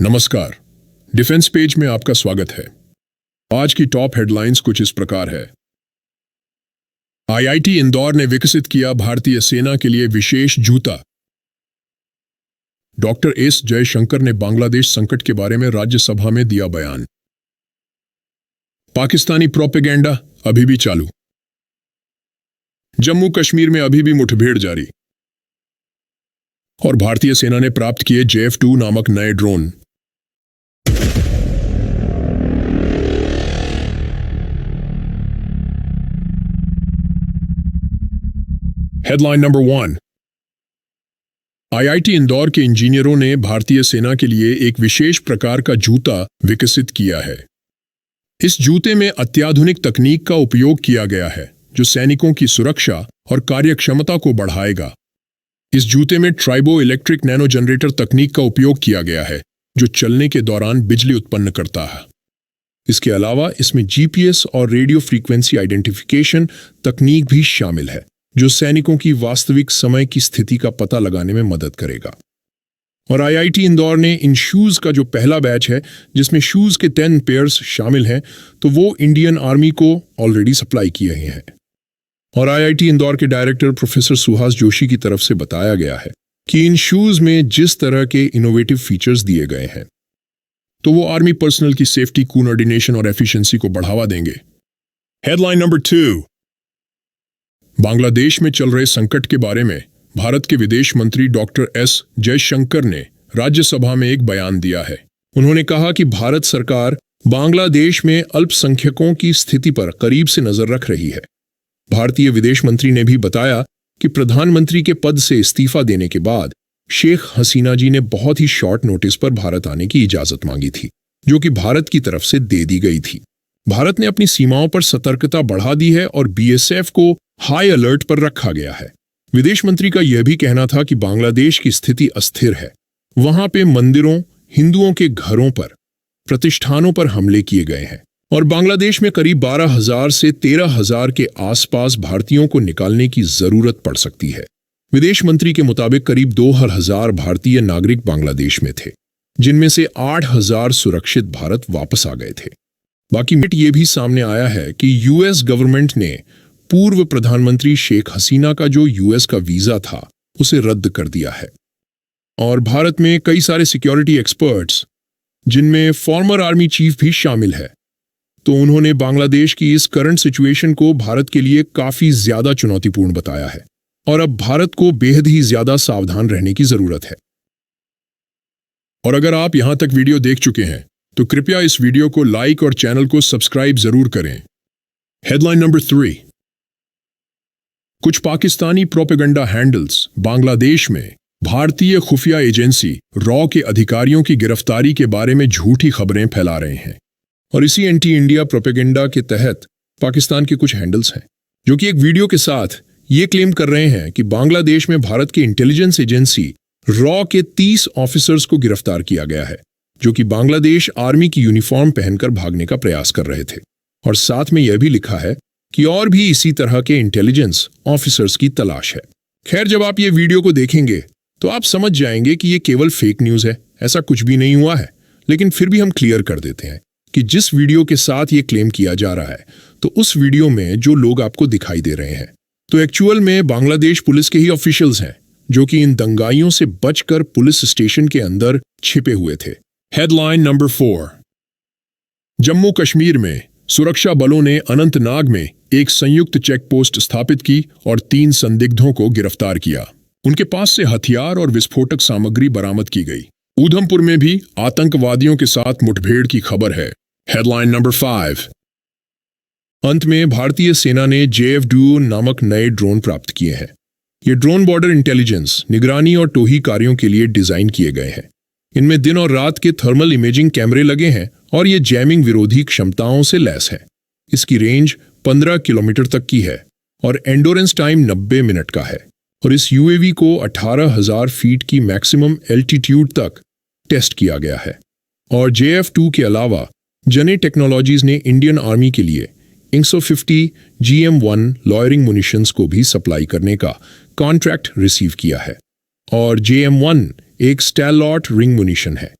नमस्कार। Defence page में आपका स्वागत है। आज की टॉप हेडलाइंस कुछ इस प्रकार है। आईआईटी इंदौर ने विकसित किया भारतीय सेना के लिए विशेष जूता। डॉक्टर एस जयशंकर ने बांग्लादेश संकट के बारे में राज्यसभा में दिया बयान। पाकिस्तानी प्रोपेगेंडा अभी भी चालू। जम्मू कश्मीर में अभी भी मुठभेड़ जारी। और भारतीय सेना ने प्राप्त किए JF-2 नामक नए drone. Headline number 1। IIT Indore के इंजीनियरों ने भारतीय सेना के लिए एक विशेष प्रकार का जूता विकसित किया है। इस जूते में अत्याधुनिक तकनीक का उपयोग किया गया है जो सैनिकों की सुरक्षा और कार्यक्षमता को बढ़ाएगा। इस जूते में ट्राइबो इलेक्ट्रिक नैनो जनरेटर तकनीक का उपयोग किया गया है जो चलने के दौरान बिजली उत्पन्न करता है। इसके अलावा इसमें GPS और रेडियो फ्रीक्वेंसी आइडेंटिफिकेशन तकनीक भी शामिल है जो सैनिकों की वास्तविक समय की स्थिति का पता लगाने में मदद करेगा। और आईआईटी इंदौर ने इन शूज का जो पहला बैच है जिसमें शूज के 10 पेयर्स शामिल हैं तो वो इंडियन आर्मी को ऑलरेडी सप्लाई किए हैं। और आईआईटी इंदौर के डायरेक्टर प्रोफेसर सुहास जोशी की तरफ से बताया गया है कि इन शूज में जिस तरह के इनोवेटिव फीचर्स दिए गए हैं तो वो आर्मी पर्सनल की सेफ्टी, कोऑर्डिनेशन और एफिशिएंसी को बढ़ावा देंगे। Headline number 2। बांग्लादेश में चल रहे संकट के बारे में भारत के विदेश मंत्री डॉक्टर एस जयशंकर ने राज्यसभा में एक बयान दिया है। उन्होंने कहा कि भारत सरकार बांग्लादेश में अल्पसंख्यकों की स्थिति पर करीब से नजर रख रही है। भारतीय विदेश मंत्री ने भी बताया कि प्रधानमंत्री के पद से इस्तीफा देने के बाद शेख हसीना जी ने बहुत ही शॉर्ट नोटिस पर भारत आने की इजाजत मांगी थी जो कि भारत की तरफ से दे दी गई थी। भारत ने अपनी सीमाओं पर सतर्कता बढ़ा दी है और BSF को हाई अलर्ट पर रखा गया है। विदेश मंत्री का यह भी कहना था कि बांग्लादेश की स्थिति अस्थिर है। वहां पे मंदिरों, हिंदुओं के घरों पर, प्रतिष्ठानों पर हमले किए गए हैं और बांग्लादेश में करीब 12,000 से 13,000 के आसपास भारतीयों को निकालने की जरूरत पड़ सकती है। विदेश मंत्री के मुताबिक करीब 2,000 भारतीय नागरिक बांग्लादेश में थे जिनमें से 8,000 सुरक्षित भारत वापस आ गए थे। बाकी ये भी सामने आया है कि US गवर्नमेंट ने पूर्व प्रधानमंत्री शेख हसीना का जो US का वीजा था उसे रद्द कर दिया है। और भारत में कई सारे सिक्योरिटी एक्सपर्ट्स जिनमें फॉर्मर आर्मी चीफ भी शामिल है तो उन्होंने बांग्लादेश की इस करंट सिचुएशन को भारत के लिए काफी ज्यादा चुनौतीपूर्ण बताया है और अब भारत को बेहद ही ज्यादा सावधान रहने की जरूरत है। और अगर आप यहां तक वीडियो देख चुके हैं तो कृपया इस वीडियो को लाइक और चैनल को सब्सक्राइब जरूर करें। Headline number 3। कुछ पाकिस्तानी प्रोपेगेंडा हैंडल्स बांग्लादेश में भारतीय खुफिया एजेंसी रॉ के अधिकारियों की गिरफ्तारी के बारे में झूठी खबरें फैला रहे हैं। और इसी एंटी इंडिया प्रोपेगेंडा के तहत पाकिस्तान के कुछ हैंडल्स हैं जो कि एक वीडियो के साथ ये क्लेम कर रहे हैं कि बांग्लादेश में भारत की इंटेलिजेंस एजेंसी रॉ के 30 ऑफिसर्स को गिरफ्तार किया गया है जो कि बांग्लादेश आर्मी की यूनिफॉर्म पहनकर भागने का प्रयास कर रहे थे। और साथ में यह भी लिखा है कि और भी इसी तरह के इंटेलिजेंस ऑफिसर्स की तलाश है। खैर, जब आप ये वीडियो को देखेंगे तो आप समझ जाएंगे कि ये केवल फेक न्यूज है, ऐसा कुछ भी नहीं हुआ है। लेकिन फिर भी हम क्लियर कर देते हैं कि जिस वीडियो के साथ ये क्लेम किया जा रहा है तो उस वीडियो में जो लोग आपको दिखाई दे रहे हैं तो एक्चुअल में बांग्लादेश पुलिस के ही ऑफिशियल्स हैं जो कि इन दंगाइयों से बचकर पुलिस स्टेशन के अंदर छिपे हुए थे। Headline number 4। जम्मू कश्मीर में सुरक्षा बलों ने अनंतनाग में एक संयुक्त चेक पोस्ट स्थापित की और 3 संदिग्धों को गिरफ्तार किया। उनके पास से हथियार और विस्फोटक सामग्री बरामद की गई। ऊधमपुर में भी आतंकवादियों के साथ मुठभेड़ की खबर है। Headline number 5। अंत में भारतीय सेना ने JF-2 नामक नए ड्रोन प्राप्त किए हैं। ये ड्रोन बॉर्डर इंटेलिजेंस, निगरानी और टोही कार्यों के लिए डिजाइन किए गए हैं। इनमें दिन और रात के थर्मल इमेजिंग कैमरे लगे हैं और ये जैमिंग विरोधी क्षमताओं से लैस है। इसकी रेंज 15 किलोमीटर तक की है और एंडोरेंस टाइम 90 मिनट का है। और इस UAV को 18,000 फीट की मैक्सिमम एल्टीट्यूड तक टेस्ट किया गया है। और JF-2 के अलावा जने टेक्नोलॉजीज ने इंडियन आर्मी के लिए 150 GM-1 लॉयरिंग मुनिशंस को भी सप्लाई करने का कॉन्ट्रैक्ट रिसीव किया है। और JM-1 एक स्टैलॉट रिंग मुनिशन है।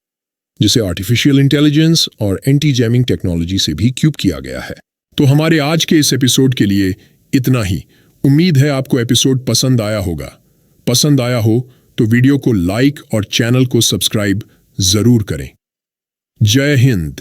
जिसे आर्टिफिशियल इंटेलिजेंस और एंटी जैमिंग टेक्नोलॉजी से भी क्यूब किया गया है। तो हमारे आज के इस एपिसोड के लिए इतना ही। उम्मीद है आपको एपिसोड पसंद आया होगा। पसंद आया हो तो वीडियो को लाइक और चैनल को सब्सक्राइब जरूर करें। जय हिंद।